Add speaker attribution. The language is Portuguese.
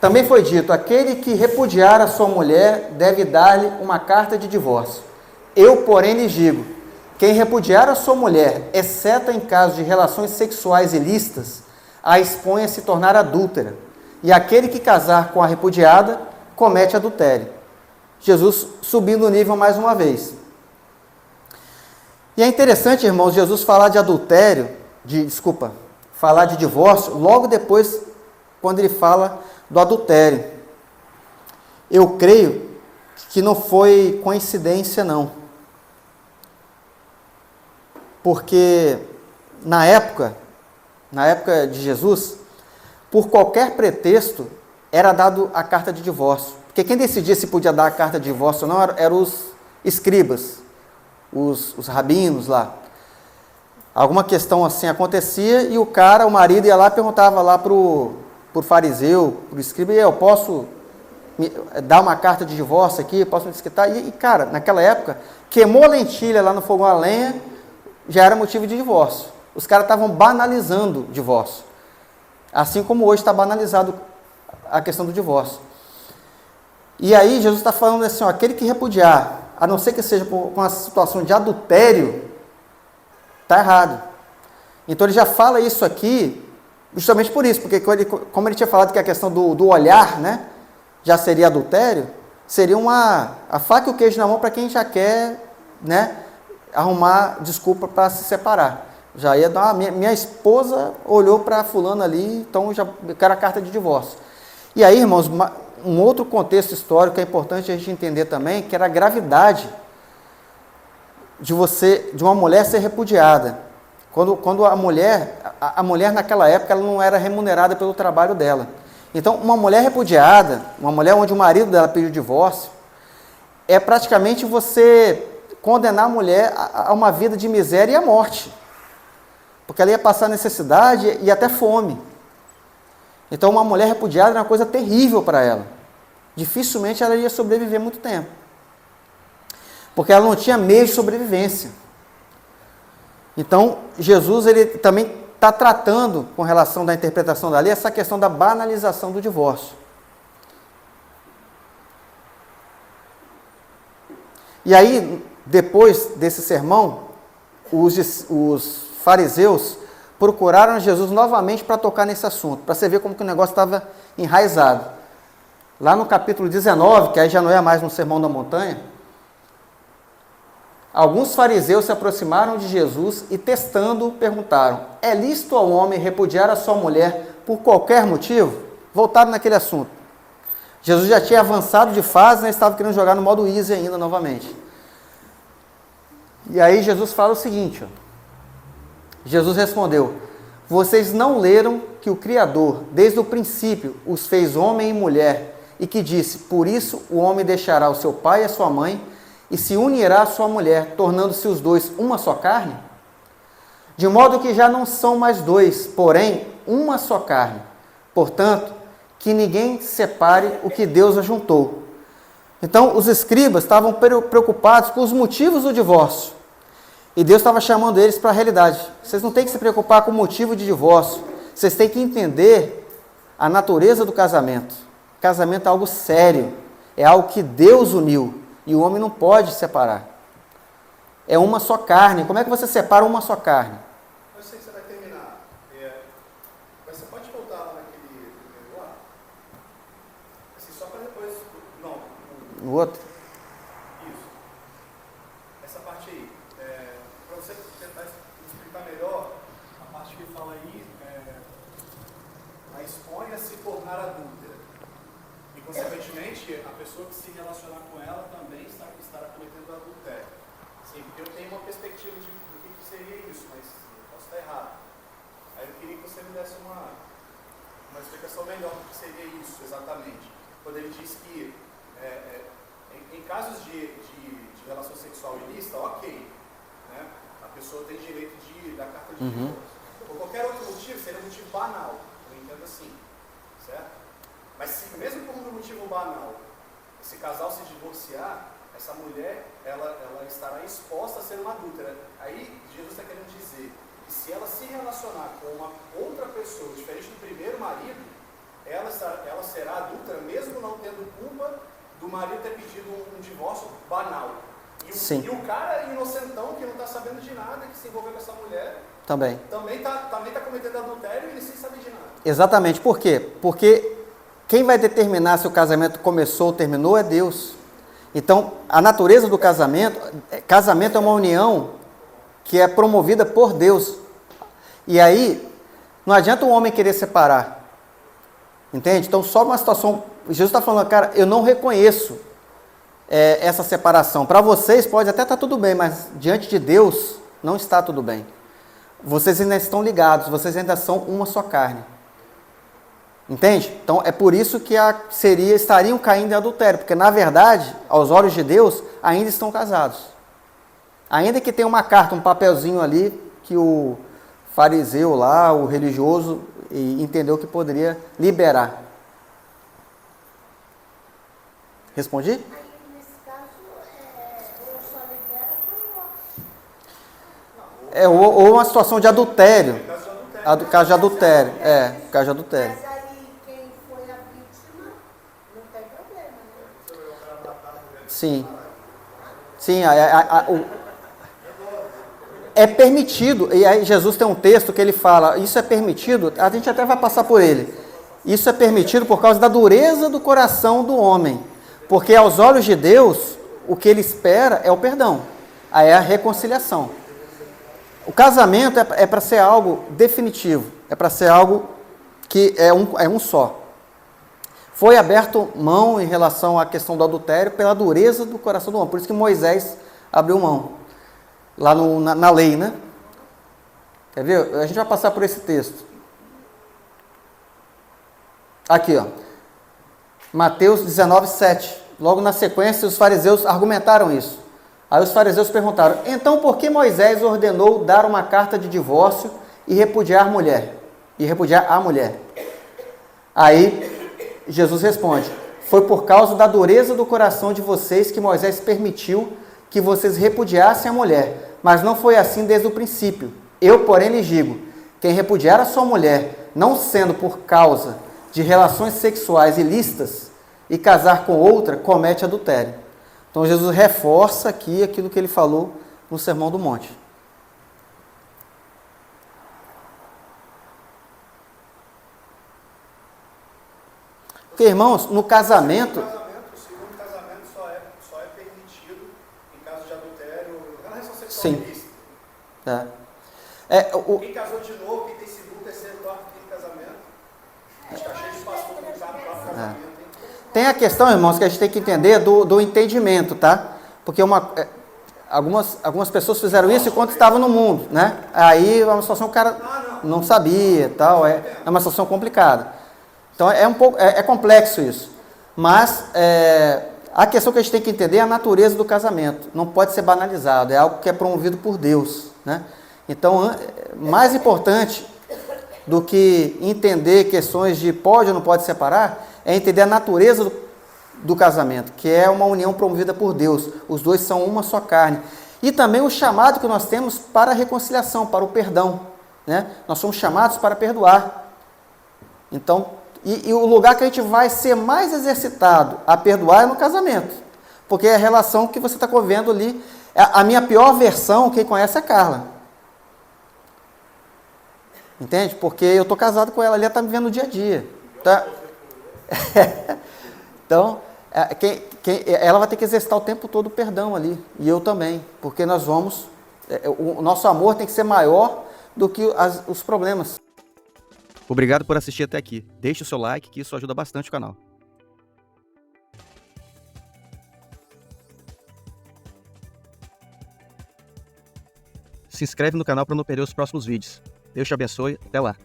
Speaker 1: Também foi dito, aquele que repudiar a sua mulher deve dar-lhe uma carta de divórcio. Eu, porém, lhes digo, quem repudiar a sua mulher, exceto em caso de relações sexuais ilícitas, a expõe a se tornar adúltera. E aquele que casar com a repudiada, comete adultério. Jesus subindo o nível mais uma vez. E é interessante, irmãos, Jesus falar de adultério, falar de divórcio, logo depois, quando ele fala do adultério. Eu creio que não foi coincidência, não. Porque na época de Jesus, por qualquer pretexto, era dado a carta de divórcio. Porque quem decidia se podia dar a carta de divórcio ou não eram os escribas, os rabinos lá. Alguma questão assim acontecia e o marido ia lá e perguntava lá para o fariseu, para o escriba, eu posso dar uma carta de divórcio aqui, posso me desquitar? E, cara, naquela época, queimou a lentilha lá no fogão a lenha, já era motivo de divórcio. Os caras estavam banalizando o divórcio. Assim como hoje está banalizado a questão do divórcio. E aí Jesus está falando assim, ó, aquele que repudiar, a não ser que seja com uma situação de adultério, está errado. Então ele já fala isso aqui, justamente por isso, porque como ele tinha falado que a questão do olhar, né, já seria adultério, seria a faca e o queijo na mão para quem já quer, né, arrumar desculpa para se separar. Já ia dar minha esposa olhou para fulano ali, então já quero a carta de divórcio. E aí, irmãos, um outro contexto histórico que é importante a gente entender também, que era a gravidade de uma mulher ser repudiada. Quando a mulher naquela época, ela não era remunerada pelo trabalho dela. Então, uma mulher repudiada, uma mulher onde o marido dela pediu divórcio, é praticamente você condenar a mulher a uma vida de miséria e à morte. Porque ela ia passar necessidade e até fome. Então, uma mulher repudiada era uma coisa terrível para ela. Dificilmente ela ia sobreviver muito tempo. Porque ela não tinha meio de sobrevivência. Então, Jesus ele também está tratando, com relação da interpretação da lei, essa questão da banalização do divórcio. E aí, depois desse sermão, os fariseus procuraram Jesus novamente para tocar nesse assunto, para você ver como que o negócio estava enraizado. Lá no capítulo 19, que aí já não é mais no Sermão da Montanha, alguns fariseus se aproximaram de Jesus e, testando, perguntaram, é lícito ao homem repudiar a sua mulher por qualquer motivo? Voltaram naquele assunto. Jesus já tinha avançado de fase, né, estava querendo jogar no modo easy ainda novamente. E aí Jesus fala o seguinte, ó, Jesus respondeu, vocês não leram que o Criador, desde o princípio, os fez homem e mulher, e que disse, por isso o homem deixará o seu pai e a sua mãe, e se unirá à sua mulher, tornando-se os dois uma só carne? De modo que já não são mais dois, porém, uma só carne. Portanto, que ninguém separe o que Deus ajuntou. Então, os escribas estavam preocupados com os motivos do divórcio. E Deus estava chamando eles para a realidade. Vocês não têm que se preocupar com o motivo de divórcio. Vocês têm que entender a natureza do casamento. Casamento é algo sério. É algo que Deus uniu. E o homem não pode separar. É uma só carne. Como é que você separa uma só carne?
Speaker 2: Eu sei que você vai terminar. Mas você pode voltar lá naquele lá? Assim, só para depois... Não.
Speaker 1: No outro?
Speaker 2: Isso. Essa parte aí. Para você tentar explicar melhor, a parte que fala aí, a expõe a se tornar adúltera. E, consequentemente, a pessoa que se relacionar com ela também estará cometendo adultério. Sim, porque eu tenho uma perspectiva de do que seria isso, mas eu posso estar errado. Aí eu queria que você me desse uma explicação melhor do que seria isso exatamente. Quando ele diz que em casos de relação sexual ilícita, ok, né? A pessoa tem direito de dar carta de divórcio. Por qualquer outro motivo, seria um motivo banal, eu entendo assim, certo? Mas se mesmo por um motivo banal, esse casal se divorciar, essa mulher, ela estará exposta a ser uma adúltera. Aí, Jesus está querendo dizer que se ela se relacionar com uma outra pessoa, diferente do primeiro marido, ela será adúltera mesmo não tendo culpa do marido ter pedido um divórcio banal.
Speaker 1: Sim.
Speaker 2: E o cara inocentão, que não está sabendo de nada, que se envolveu com essa mulher,
Speaker 1: também
Speaker 2: tá cometendo adultério e ele sem saber de nada.
Speaker 1: Exatamente. Por quê? Porque quem vai determinar se o casamento começou ou terminou é Deus. Então, a natureza do casamento é uma união que é promovida por Deus. E aí, não adianta um homem querer separar. Entende? Então, só uma situação... Jesus está falando, cara, eu não reconheço essa separação. Para vocês pode até estar tudo bem, mas diante de Deus não está tudo bem. Vocês ainda estão ligados, vocês ainda são uma só carne. Entende? Então é por isso que estariam caindo em adultério, porque na verdade, aos olhos de Deus, ainda estão casados. Ainda que tenha uma carta, um papelzinho ali, que o fariseu lá, o religioso, entendeu que poderia liberar. Respondi? Ou uma situação de adultério. Caso de adultério. Caso de adultério.
Speaker 3: Mas aí quem foi a vítima não tem problema, né?
Speaker 1: Sim. Sim, é permitido. E aí Jesus tem um texto que ele fala, isso é permitido, a gente até vai passar por ele. Isso é permitido por causa da dureza do coração do homem. Porque aos olhos de Deus, o que ele espera é o perdão. Aí é a reconciliação. O casamento é para ser algo definitivo, é para ser algo que é um só. Foi aberto mão em relação à questão do adultério pela dureza do coração do homem. Por isso que Moisés abriu mão, lá na lei, né? Quer ver? A gente vai passar por esse texto. Aqui, ó. Mateus 19, 7. Logo na sequência, os fariseus argumentaram isso. Aí os fariseus perguntaram, então por que Moisés ordenou dar uma carta de divórcio e repudiar a mulher? Aí Jesus responde, foi por causa da dureza do coração de vocês que Moisés permitiu que vocês repudiassem a mulher, mas não foi assim desde o princípio. Eu, porém, lhes digo, quem repudiar a sua mulher, não sendo por causa de relações sexuais ilícitas, e casar com outra, comete adultério. Então, Jesus reforça aqui aquilo que ele falou no Sermão do Monte. Porque, irmãos, no casamento...
Speaker 2: O segundo casamento só é permitido em caso de adultério, relação sexual
Speaker 1: Sim.
Speaker 2: ilícita. Quem casou de novo, quem tem segundo, terceiro, quarto, quinto casamento, está cheio de pastor que não sabe o próprio casamento.
Speaker 1: Tem a questão, irmãos, que a gente tem que entender do entendimento, tá? Porque algumas pessoas fizeram isso enquanto estavam no mundo, né? Aí é uma situação que o cara não sabia, tal, é uma situação complicada. Então é complexo isso. Mas a questão que a gente tem que entender é a natureza do casamento. Não pode ser banalizado, é algo que é promovido por Deus, né? Então, mais importante do que entender questões de pode ou não pode separar, é entender a natureza do casamento, que é uma união promovida por Deus. Os dois são uma só carne. E também o chamado que nós temos para a reconciliação, para o perdão, né? Nós somos chamados para perdoar. Então, e o lugar que a gente vai ser mais exercitado a perdoar é no casamento. Porque é a relação que você está convivendo ali. A minha pior versão, quem conhece é a Carla. Entende? Porque eu estou casado com ela, ela está me vendo no dia a dia. Tá? Então, ela vai ter que exercitar o tempo todo o perdão ali. E eu também. Porque nós vamos... o nosso amor tem que ser maior do que os problemas.
Speaker 4: Obrigado por assistir até aqui. Deixe o seu like, que isso ajuda bastante o canal. Se inscreve no canal para não perder os próximos vídeos. Deus te abençoe. Até lá.